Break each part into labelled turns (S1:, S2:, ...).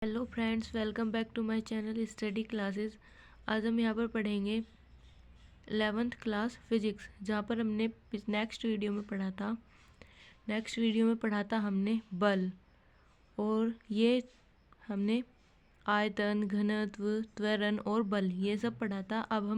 S1: Hello friends, welcome back to my channel study classes. आज हम यहाँ पर पढ़ेंगे 11th क्लास फिजिक्स, जहाँ पर हमने नेक्स्ट वीडियो में पढ़ा था हमने बल। और ये हमने आयतन, घनत्व, त्वरण और बल ये सब पढ़ा था। अब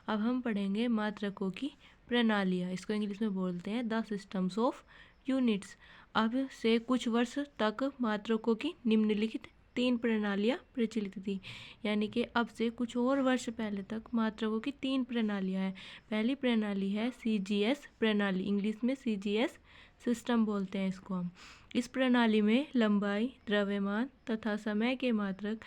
S1: हम पढ़ेंगे मात्रकों की प्रणालियाँ। इसको इंग्लिश में बोलते हैं द सिस्टम्स ऑफ यूनिट्स। अब से कुछ वर्ष तक मात्रकों की निम्नलिखित 3 प्रणालियाँ प्रचलित थी, यानी कि अब से कुछ और वर्ष पहले तक मात्रकों की 3 प्रणालियाँ हैं। पहली प्रणाली है CGS प्रणाली, इंग्लिश में CGS सिस्टम बोलते हैं इसको हम। इस प्रणाली में लंबाई, द्रव्यमान तथा समय के मात्रक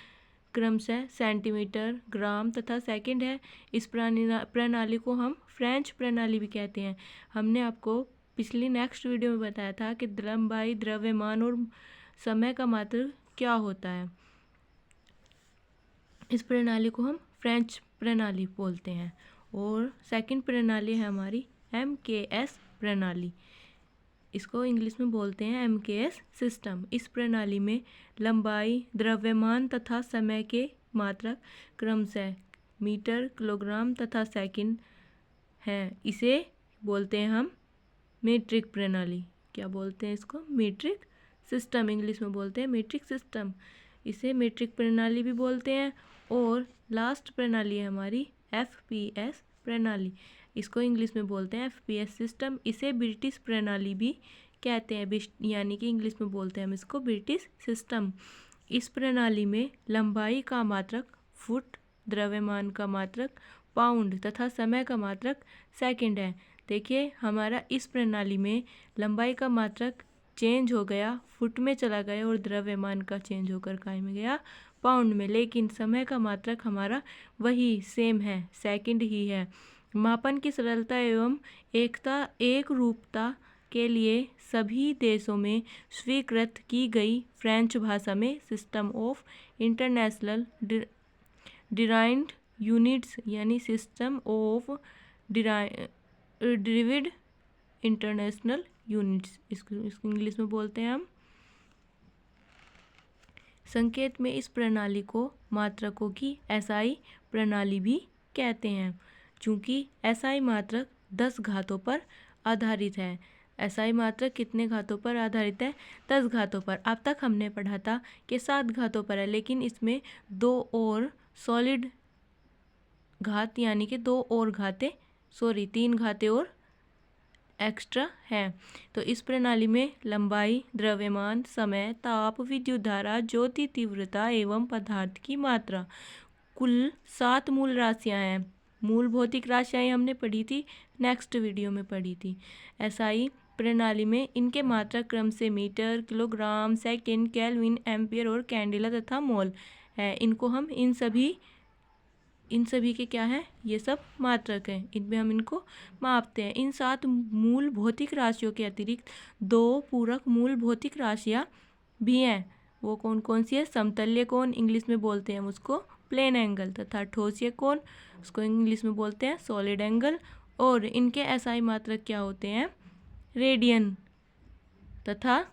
S1: क्रमशः सेंटीमीटर, ग्राम तथा सेकंड है। इस प्रणाली को हम फ्रेंच प्रणाली भी कहते हैं। हमने आपको पिछली नेक्स्ट वीडियो में बताया था कि लंबाई, द्रव्यमान और समय का मात्रक क्या होता है। इस प्रणाली को हम फ्रेंच प्रणाली बोलते हैं। और सेकंड प्रणाली है हमारी MKS प्रणाली, इसको इंग्लिश में बोलते हैं MKS सिस्टम। इस प्रणाली में लंबाई, द्रव्यमान तथा समय के मात्रक क्रमशः मीटर, किलोग्राम तथा सेकंड हैं। इसे बोलते हैं हम मीट्रिक प्रणाली। क्या बोलते हैं इसको? मीट्रिक सिस्टम, इंग्लिश में बोलते हैं मीट्रिक सिस्टम। इसे मीट्रिक प्रणाली भी बोलते हैं। और लास्ट प्रणाली है हमारी FPS प्रणाली, इसको इंग्लिश में बोलते हैं FPS सिस्टम। इसे ब्रिटिश प्रणाली भी कहते हैं, यानी कि इंग्लिश में बोलते हैं हम इसको ब्रिटिश सिस्टम। इस प्रणाली में लंबाई का मात्रक फुट, द्रव्यमान का मात्रक पाउंड तथा समय का मात्रक सेकंड है। देखिए, हमारा इस प्रणाली में लंबाई का मात्रक चेंज हो गया, फुट में चला गया, और द्रव्यमान का चेंज होकर काय में गया? पाउंड में। लेकिन समय का मात्रक हमारा वही सेम है, सेकंड ही है। मापन की सरलता एवं एक रूपता के लिए सभी देशों में स्वीकृत की गई फ्रेंच भाषा में system of international derived units, यानी system of derived international units, इसको इंग्लिश में बोलते हैं हम। संकेत में इस प्रणाली को मात्रकों की SI प्रणाली भी कहते हैं, चूँकि SI मात्रक 10 घातों पर आधारित है। SI मात्रक कितने घातों पर आधारित है? 10 घातों पर। अब तक हमने पढ़ा था कि 7 घातों पर है, लेकिन इसमें 2 और सॉलिड घात, यानी कि 3 घातें और एक्स्ट्रा है। तो इस प्रणाली में लंबाई, द्रव्यमान, समय, ताप, विद्युत धारा, ज्योति तीव्रता एवं पदार्थ की मात्रा, कुल 7 मूल राशियां हैं। मूल भौतिक राशियां हमने पढ़ी थी, नेक्स्ट वीडियो में पढ़ी थी। SI प्रणाली में इनके मात्रक क्रम से metre, kilogram, second, kelvin, ampere और कैंडेला तथा मोल है। इनको हम इन सभी के क्या है? ये सब मात्रक हैं, इनमें हम इनको मापते हैं। इन 7 मूल भौतिक राशियों के अतिरिक्त 2 पूरक मूल भौतिक राशियाँ भी हैं। वो कौन कौन सी है? समतल्य कोण, इंग्लिश में बोलते हैं हम उसको प्लेन एंगल, तथा ठोसीय कोण, उसको इंग्लिश में बोलते हैं सॉलिड एंगल। और इनके SI मात्रक क्या होते हैं? रेडियन, तथा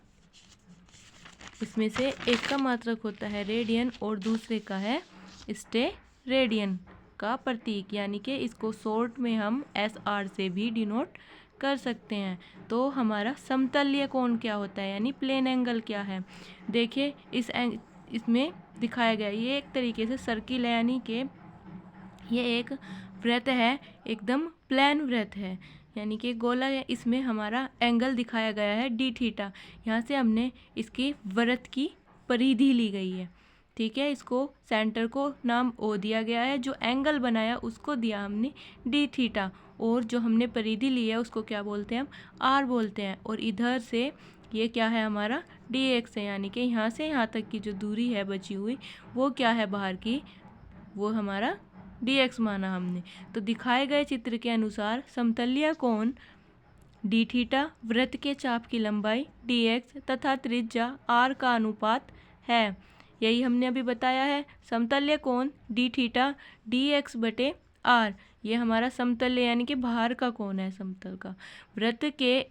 S1: इसमें से एक का मात्रक होता है रेडियन और दूसरे का है रेडियन का प्रतीक, यानी कि इसको शॉर्ट में हम SR से भी डिनोट कर सकते हैं। तो हमारा समतल्य कोण क्या होता है, यानी प्लेन एंगल क्या है? देखिए, इसमें दिखाया गया ये एक तरीके से सर्किल है, यानी कि ये एक वृत्त है, एकदम प्लेन वृत्त है, यानी कि गोला है। इसमें हमारा एंगल दिखाया गया है d θ। यहाँ से हमने इसकी वृत्त की परिधि ली गई है, ठीक है। इसको सेंटर को नाम O दिया गया है, जो एंगल बनाया उसको दिया हमने d θ, और जो हमने परिधि ली है उसको क्या बोलते हैं? हम R बोलते हैं। और इधर से ये क्या है? हमारा dx है, यानी कि यहाँ से यहाँ तक की जो दूरी है बची हुई, वो क्या है बाहर की? वो हमारा dx माना हमने। तो दिखाए गए चित्र के अनुसार समतल्य कोण d θ, वृत्त के चाप की लंबाई dx तथा त्रिज्या r का अनुपात है। यही हमने अभी बताया है। समतल्य कोण d θ dx बटे r, ये हमारा समतल्य, यानी कि बाहर का कोण है समतल का। वृत्त के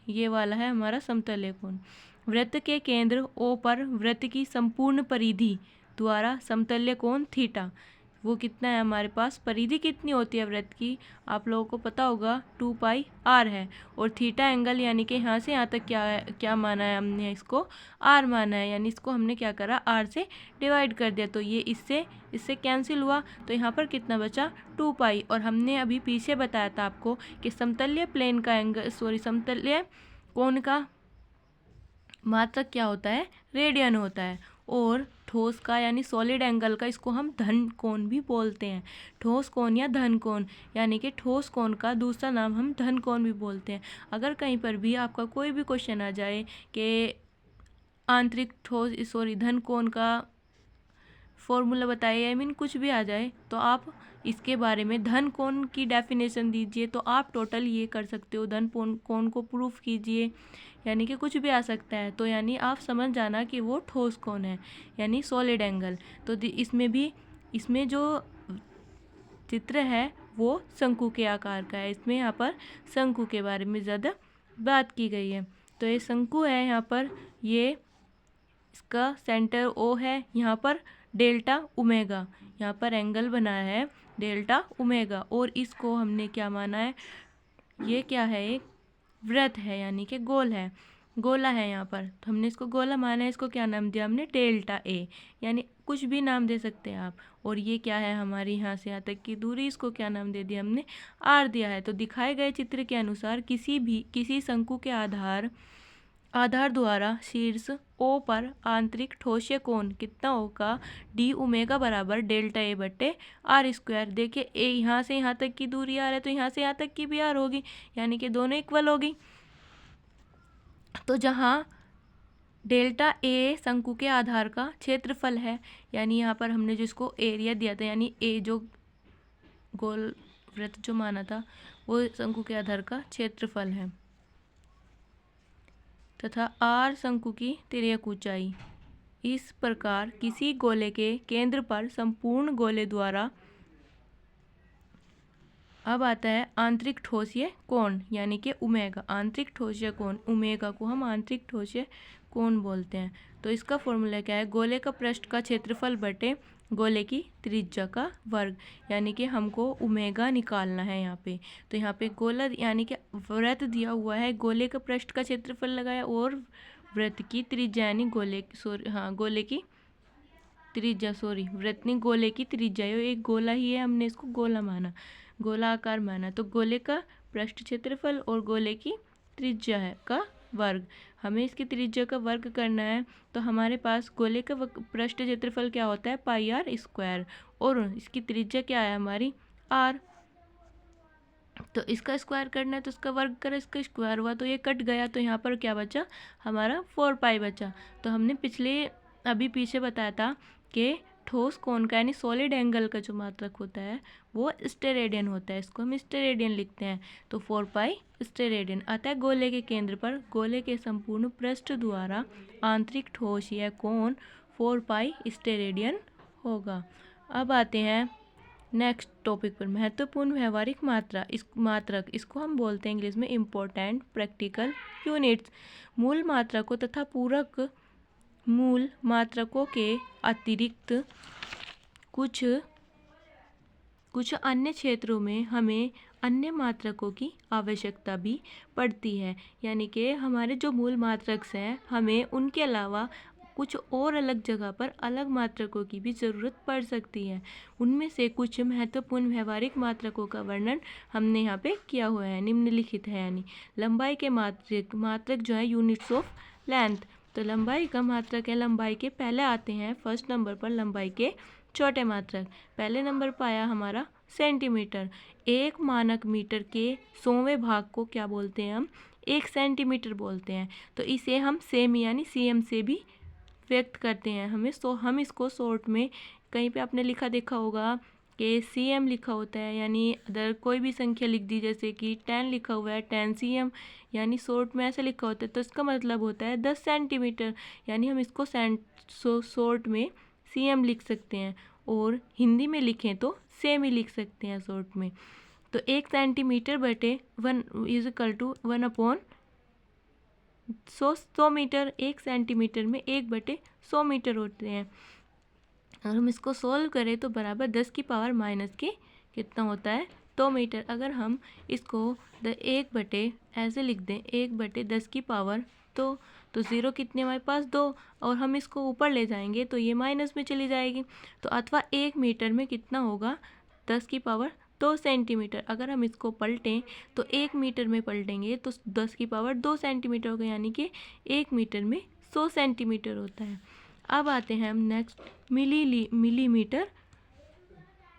S1: ये वाला है हमारा समतल्य कोण। वृत्त के केंद्र O पर वृत्त की संपूर्ण परिधि द्वारा समतल्य कोण थीटा, वो कितना है हमारे पास, परिधि कितनी होती है वृत्त की, आप लोगों को पता होगा 2 पाई r है। और थीटा एंगल यानी कि यहाँ से यहाँ तक क्या माना है हमने, इसको r माना है, यानी इसको हमने क्या करा, r से डिवाइड कर दिया, तो ये इससे कैंसिल हुआ, तो यहाँ पर कितना बचा 2 पाई। और हमने अभी पीछे बताया था आपको कि समतल्य प्लेन का एंगल, समतल्य कोण का मात्रक क्या होता है, रेडियन होता है। और ठोस का यानी सॉलिड एंगल का, इसको हम धन कोण भी बोलते हैं, ठोस कोण या धन कोण, यानी कि ठोस कोण का दूसरा नाम हम धन कोण भी बोलते हैं। अगर कहीं पर भी आपका कोई भी क्वेश्चन आ जाए कि आंतरिक धन कोण का फॉर्मूला बताइए, आई मीन कुछ भी आ जाए, तो आप इसके बारे में धन कोण की डेफिनेशन दीजिए, तो आप टोटल ये कर सकते हो, धन कोण को प्रूफ कीजिए, यानी कि कुछ भी आ सकता है, तो यानी आप समझ जाना कि वो ठोस कोण है, यानी सॉलिड एंगल। तो इसमें जो चित्र है वो शंकु के आकार का है, इसमें यहाँ पर शंकु के बारे में ज़्यादा बात की गई है। तो ये शंकु है, यहाँ पर ये इसका सेंटर O है, यहाँ पर डेल्टा ओमेगा, यहाँ पर एंगल बना है डेल्टा ओमेगा, और इसको हमने क्या माना है, ये क्या है, एक वृत्त है, यानी कि गोल है, गोला है यहाँ पर, तो हमने इसको गोला माना है, इसको क्या नाम दिया हमने, डेल्टा ए, यानी कुछ भी नाम दे सकते हैं आप। और ये क्या है हमारी यहाँ से यहाँ तक की दूरी, इसको क्या नाम दे दिया हमने, आर दिया है। तो दिखाए गए चित्र के अनुसार किसी शंकु के आधार द्वारा शीर्ष O पर आंतरिक ठोसीय कोण कितना होगा, डी ओमेगा बराबर डेल्टा ए बट्टे आर स्क्वायर। देखिए ए यहाँ से यहाँ तक की दूरी आर है, तो यहाँ से यहाँ तक की भी आर होगी, यानी कि दोनों इक्वल होगी। तो जहाँ डेल्टा ए शंकु के आधार का क्षेत्रफल है, यानी यहाँ पर हमने जिसको एरिया दिया था, यानी ए जो गोल वृत्त जो माना था वो शंकु के आधार का क्षेत्रफल है, तथा आर शंकु की तिर्यक ऊंचाई। इस प्रकार किसी गोले के केंद्र पर संपूर्ण गोले द्वारा, अब आता है आंतरिक ठोसीय कोण, यानी कि ओमेगा, आंतरिक ठोसीय कोण, ओमेगा को हम आंतरिक ठोसीय कोण बोलते हैं। तो इसका फॉर्मूला क्या है, गोले का पृष्ठ का क्षेत्रफल बटे गोले की त्रिज्या का वर्ग, यानी कि हमको ओमेगा निकालना है यहाँ पे। तो यहाँ पे गोला यानी कि वृत्त दिया हुआ है, गोले का पृष्ठ का क्षेत्रफल लगाया, और वृत्त की त्रिज्या यानी गोले की त्रिज्या, वृत्त नहीं, गोले की त्रिज्या, एक गोला ही है, हमने इसको गोला माना, गोला आकार माना, तो गोले का पृष्ठ क्षेत्रफल और गोले की त्रिज्या है का वर्ग, हमें इसकी त्रिज्या का वर्ग करना है। तो हमारे पास गोले का पृष्ठ क्षेत्रफल क्या होता है, पाई आर स्क्वायर, और इसकी त्रिज्या क्या है हमारी, आर। तो इसका स्क्वायर करना है, तो इसका वर्ग करा, इसका स्क्वायर हुआ, तो ये कट गया, तो यहाँ पर क्या बचा हमारा 4 पाई बचा। तो हमने अभी पीछे बताया था कि ठोस कोण का यानी सॉलिड एंगल का जो मात्रक होता है वो स्टेरेडियन होता है, इसको हम स्टेरेडियन लिखते हैं। तो 4 पाई स्टेरेडियन आता है गोले के केंद्र पर गोले के संपूर्ण पृष्ठ द्वारा आंतरिक ठोस या कोण 4 पाई स्टेरेडियन होगा। अब आते हैं नेक्स्ट टॉपिक पर, महत्वपूर्ण व्यवहारिक मात्रक, इसको हम बोलते हैं इंग्लिश में इम्पोर्टेंट प्रैक्टिकल यूनिट्स। मूल मात्रकों तथा पूरक मूल मात्रकों के अतिरिक्त कुछ अन्य क्षेत्रों में हमें अन्य मात्रकों की आवश्यकता भी पड़ती है, यानी कि हमारे जो मूल मात्रक हैं हमें उनके अलावा कुछ और अलग जगह पर अलग मात्रकों की भी ज़रूरत पड़ सकती है। उनमें से कुछ महत्वपूर्ण व्यवहारिक मात्रकों का वर्णन हमने यहाँ पे किया हुआ है, निम्नलिखित है, यानी लंबाई के मात्रक जो है यूनिट्स ऑफ लेंथ। तो लंबाई का मात्रक है, लंबाई के पहले आते हैं फर्स्ट नंबर पर लंबाई के छोटे मात्रक। पहले नंबर पर आया हमारा सेंटीमीटर। एक मानक मीटर के 100वें भाग को क्या बोलते हैं हम, 1 सेंटीमीटर बोलते हैं। तो इसे हम सेमी यानी सीएम से भी व्यक्त करते हैं। हम इसको शॉर्ट में कहीं पे आपने लिखा देखा होगा कि सीएम लिखा होता है, यानी अदर कोई भी संख्या लिख दी, जैसे कि 10 लिखा हुआ है 10 सीएम, यानी शॉर्ट में ऐसा लिखा होता है, तो इसका मतलब होता है 10 सेंटीमीटर, यानी हम इसको शॉर्ट में सीएम लिख सकते हैं, और हिंदी में लिखें तो सेमी लिख सकते हैं शॉर्ट में। तो 1 सेंटीमीटर बटे 1 = 1/, 100 मीटर, 1 सेंटीमीटर में 1/100 मीटर होते हैं। अगर हम इसको सोल्व करें तो बराबर 10 की पावर माइनस के कितना होता है 2 मीटर। अगर हम इसको 1/, ऐसे लिख दें 1/10 की पावर तो 0 कितने हमारे पास 2, और हम इसको ऊपर ले जाएंगे तो ये माइनस में चली जाएगी। तो अथवा 1 मीटर में कितना होगा 10 की पावर 2 सेंटीमीटर। अगर हम इसको पलटें तो 1 मीटर में पलटेंगे तो 10 की पावर 2 सेंटीमीटर होगा, यानी कि 1 मीटर में 100 सेंटीमीटर होता है। अब आते हैं हम नेक्स्ट मिलीमीटर।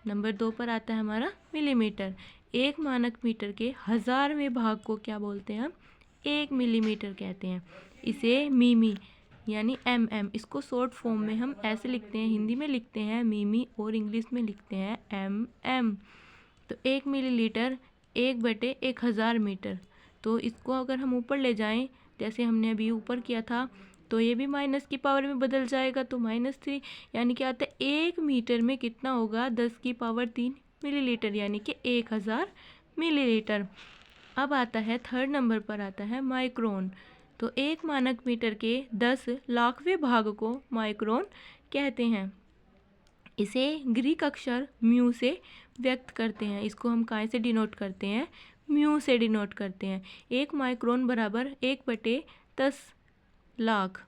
S1: नंबर 2 पर आता है हमारा मिलीमीटर। एक मानक मीटर के 1000वें भाग को क्या बोलते हैं हम 1 मिलीमीटर कहते हैं। इसे मीमी यानी इसको शॉर्ट फॉर्म में हम ऐसे लिखते हैं, हिंदी में लिखते हैं मीमी और इंग्लिश में लिखते हैं तो 1 मिलीलीटर 1/1000 मीटर। तो इसको अगर हम ऊपर ले जाएं जैसे हमने अभी ऊपर किया था तो ये भी माइनस की पावर में बदल जाएगा, तो -3, यानी कि आता है 1 मीटर में कितना होगा 10 की पावर 3 मिलीलीटर, यानी कि 1000 मिलीलीटर। अब आता है थर्ड नंबर पर आता है माइक्रोन। तो एक मानक मीटर के 10 लाखवें भाग को माइक्रोन कहते हैं। इसे ग्रीक अक्षर म्यू से व्यक्त करते हैं। इसको हम काय से डिनोट करते हैं म्यू से डिनोट करते हैं। 1 माइक्रोन बराबर 1/10 लाख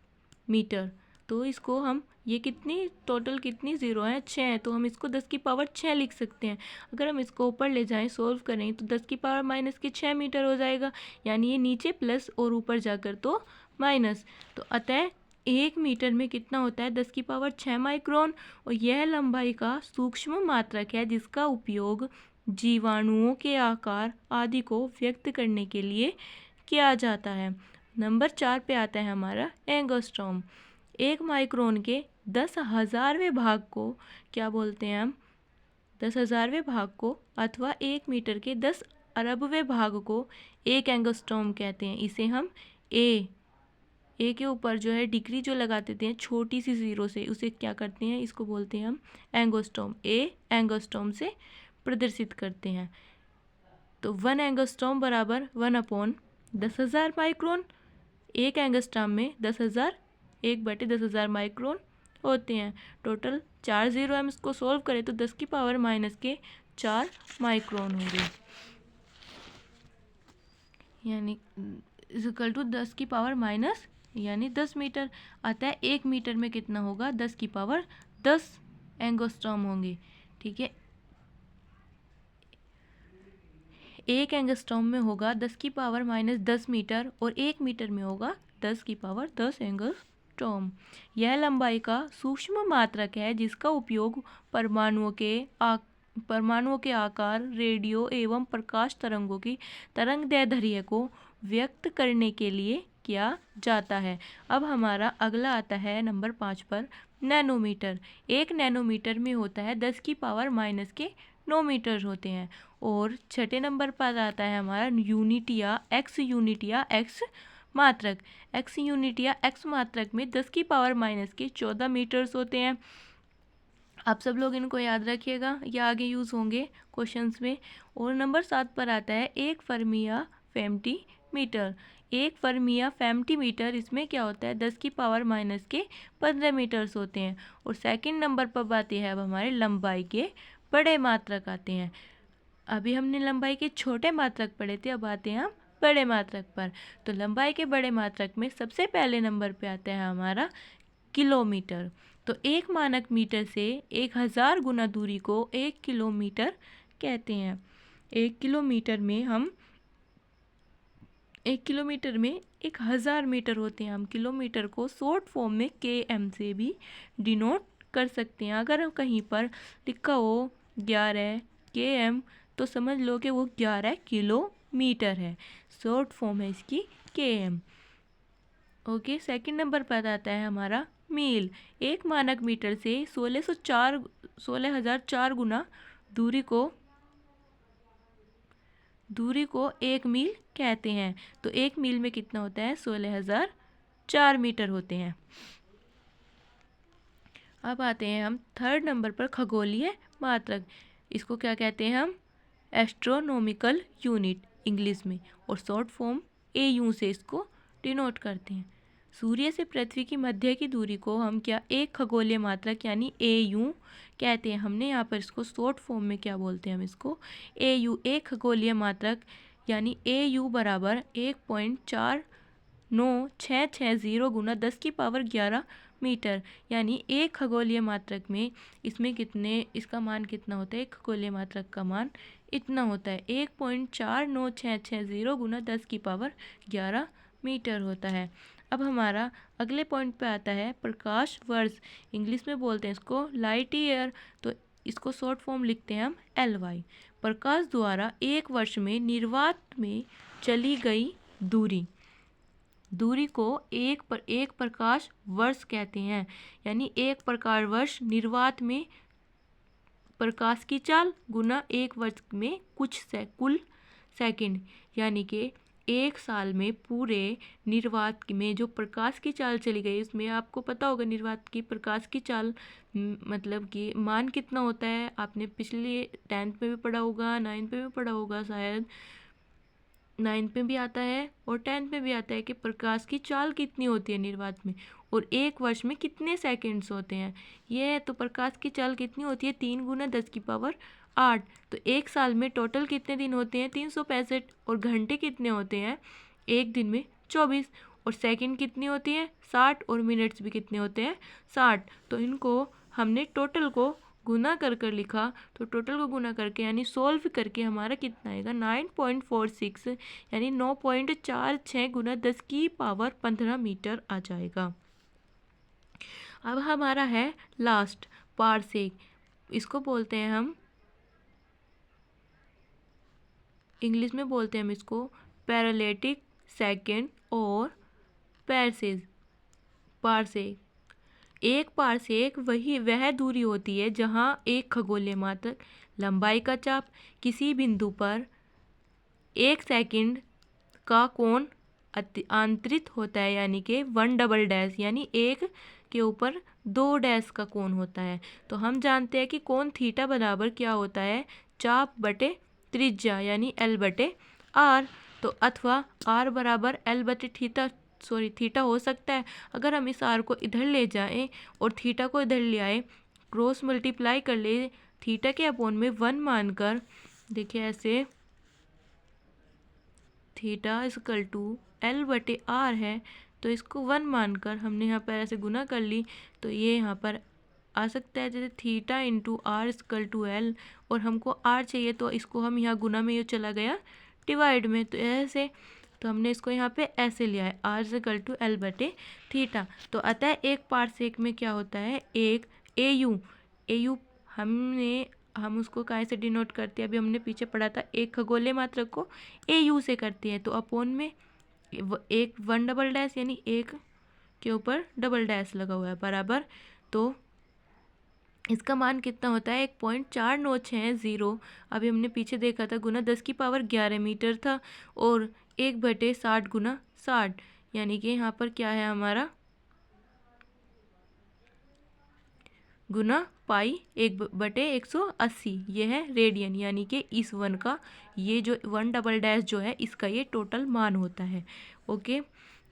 S1: मीटर। तो इसको हम ये कितनी टोटल कितनी ज़ीरो है 6 है, तो हम इसको 10 की पावर 6 लिख सकते हैं। अगर हम इसको ऊपर ले जाएं सोल्व करें तो 10 की पावर माइनस के 6 मीटर हो जाएगा, यानी ये नीचे प्लस और ऊपर जाकर तो माइनस। तो अतः 1 मीटर में कितना होता है 10 की पावर 6 माइक्रोन। और यह लंबाई का सूक्ष्म मात्रक है जिसका उपयोग जीवाणुओं के आकार आदि को व्यक्त करने के लिए किया जाता है। नंबर 4 पे आता है हमारा एंगस्ट्रॉम। 1 माइक्रोन के 10,000वें भाग को क्या बोलते हैं हम 10,000वें भाग को, अथवा 1 मीटर के 10 अरबवें भाग को 1 एंगस्ट्रॉम कहते हैं। इसे हम ए के ऊपर जो है डिग्री जो लगा देते हैं छोटी सी ज़ीरो से, उसे क्या करते हैं इसको बोलते हैं हम एंगस्ट्रॉम। एंगस्ट्रॉम से प्रदर्शित करते हैं। तो 1 एंगस्ट्रॉम बराबर 1/10,000 माइक्रोन। 1 एंगस्ट्रॉम में 10,000 1/10,000 माइक्रोन होते हैं। टोटल 4 ज़ीरो हम इसको सोल्व करें तो 10 की पावर माइनस के 4 माइक्रोन होंगे, यानी इक्वल टू 10 की पावर माइनस यानी 10 मीटर। आता है 1 मीटर में कितना होगा 10 की पावर 10 एंगस्ट्रॉम होंगे। ठीक है, 1 एंगस्ट्रॉम में होगा 10 की पावर -10 मीटर और 1 मीटर में होगा 10 की पावर 10 एंगस्ट्रॉम। यह लंबाई का सूक्ष्म मात्रक है जिसका उपयोग परमाणुओं के आकार, रेडियो एवं प्रकाश तरंगों की तरंगदैर्ध्य को व्यक्त करने के लिए किया जाता है। अब हमारा अगला आता है नंबर 5 पर नैनोमीटर। 1 नैनोमीटर में होता है 10 की पावर माइनस के 9 मीटर होते हैं। और छठे नंबर पर आता है हमारा यूनिट या एक्स मात्रक। एक्स मात्रक में 10 की पावर माइनस के 14 मीटर्स होते हैं। आप सब लोग इनको याद रखिएगा, या आगे यूज़ होंगे क्वेश्चंस में। और नंबर 7 पर आता है 1 फर्मी या फेम्टीमीटर। 1 फर्मी या फेम्टीमीटर इसमें क्या होता है 10 की पावर माइनस के 15 मीटर्स होते हैं। और सेकंड नंबर पर आते हैं अब हमारे लंबाई के बड़े मात्रक आते हैं। अभी हमने लंबाई के छोटे मात्रक पढ़े थे, अब आते हैं हम बड़े मात्रक पर। तो लंबाई के बड़े मात्रक में सबसे पहले नंबर पे आता है हमारा किलोमीटर। तो 1 मानक मीटर से 1000 गुना दूरी को 1 किलोमीटर कहते हैं। 1 किलोमीटर में 1000 मीटर होते हैं। हम किलोमीटर को शॉर्ट फॉर्म में km से भी डिनोट कर सकते हैं। अगर कहीं पर लिखा हो 11 km तो समझ लो कि वो 11 किलोमीटर है। शॉर्ट फॉर्म है इसकी km। ओके, सेकंड नंबर पर आता है हमारा मील। 1 मानक मीटर से 16,004 गुना दूरी को 1 मील कहते हैं। तो 1 मील में कितना होता है 16,004 मीटर होते हैं। अब आते हैं हम थर्ड नंबर पर खगोलीय मात्रक। इसको क्या कहते हैं हम एस्ट्रोनॉमिकल यूनिट इंग्लिश में, और शॉर्ट फॉर्म AU से इसको डिनोट करते हैं। सूर्य से पृथ्वी की मध्य की दूरी को हम क्या एक खगोलीय मात्रक यानी AU कहते हैं। हमने यहाँ पर इसको शॉर्ट फॉर्म में क्या बोलते हैं, हम इसको AU एक खगोलीय मात्रक यानी AU बराबर 1.4660 गुना 10⁻11 मीटर, यानी एक खगोलीय मात्रक में इसमें इसका मान कितना होता है, एक खगोलीय मात्रक का मान इतना होता है 1.49660 गुना 10⁻11 मीटर होता है। अब हमारा अगले पॉइंट पे आता है प्रकाश वर्ष, इंग्लिश में बोलते हैं इसको लाइट ईयर, तो इसको शॉर्ट फॉर्म लिखते हैं हम LY। प्रकाश द्वारा एक वर्ष में निर्वात में चली गई दूरी को एक प्रकाश वर्ष कहते हैं, यानी एक प्रकाश वर्ष निर्वात में प्रकाश की चाल गुना एक वर्ष में कुल सेकंड, यानी कि एक साल में पूरे निर्वात में जो प्रकाश की चाल चली गई, उसमें आपको पता होगा निर्वात की प्रकाश की चाल मतलब कि मान कितना होता है, आपने पिछले 10th में भी पढ़ा होगा, 9th में भी पढ़ा होगा, शायद 9th में भी आता है और 10th में भी आता है कि प्रकाश की चाल कितनी होती है निर्वात में और एक वर्ष में कितने सेकंड्स होते हैं। ये तो प्रकाश की चाल कितनी होती है 3 गुना 10⁸। तो एक साल में टोटल कितने दिन होते हैं 365 और घंटे कितने होते हैं एक दिन में 24 और सेकंड कितनी होती है 60 और मिनट्स भी कितने होते हैं 60। तो इनको हमने टोटल को गुना कर लिखा, तो टोटल को गुना करके यानी सोल्व करके हमारा कितना आएगा 9.46 यानी 9.46 गुना 10⁻15 मीटर आ जाएगा। अब हमारा है लास्ट पारसेक, इसको बोलते हैं हम इंग्लिश में बोलते हैं हम इसको पैरालेटिक सेकेंड और पारसेक। एक पारसेक वह दूरी होती है जहां एक खगोलीय मात्रक लंबाई का चाप किसी बिंदु पर 1 सेकंड का कोण आंतरित होता है, यानी कि 1 यानी 1 के ऊपर 2 डैश का कोण होता है। तो हम जानते हैं कि कोण थीटा बराबर क्या होता है चाप बटे त्रिज्या यानी L/R। तो अथवा R बराबर थीटा हो सकता है। अगर हम इस R को इधर ले जाएं और थीटा को इधर ले आए, क्रॉस मल्टीप्लाई कर ले थीटा के अपॉन में 1 मानकर, देखिए ऐसे थीटा इक्वल टू L/R है, तो इसको 1 मानकर हमने यहाँ पर ऐसे गुना कर ली, तो ये यहाँ पर आ सकता है जैसे theta into R equal to L, और हमको R चाहिए तो इसको हम यहाँ गुना में ये चला गया डिवाइड में, तो ऐसे तो हमने इसको यहाँ पे ऐसे लिया है R इक्वल टू L/थीटा। तो अतः एक पारसेक में क्या होता है एक AU हम उसको काय से डिनोट करते हैं, अभी हमने पीछे पढ़ा था एक खगोलीय मात्रक को AU से करते हैं, तो अपॉन में 1 यानी 1 के ऊपर डबल डैश लगा हुआ है बराबर, तो इसका मान कितना होता है 1.4960। अभी हमने पीछे देखा था गुना 10⁻11 मीटर था और 1/60 गुना 60, यानी कि यहाँ पर क्या है हमारा गुना पाई 1/180, ये है रेडियन, यानी कि इस 1 का ये जो 1 जो है इसका ये टोटल मान होता है। ओके,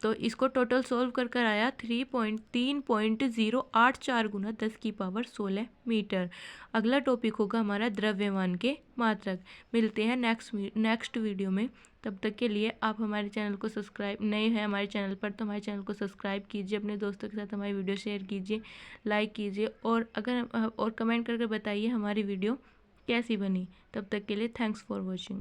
S1: तो इसको टोटल सोल्व कर आया 3.084 गुना 10⁻16 मीटर। अगला टॉपिक होगा हमारा द्रव्यमान के मात्रक। मिलते हैं नेक्स्ट वीडियो में, तब तक के लिए आप हमारे चैनल को सब्सक्राइब नए हैं हमारे चैनल पर तो हमारे चैनल को सब्सक्राइब कीजिए, अपने दोस्तों के साथ हमारी वीडियो शेयर कीजिए, लाइक कीजिए और कमेंट करके बताइए हमारी वीडियो कैसी बनी। तब तक के लिए थैंक्स फॉर वॉचिंग।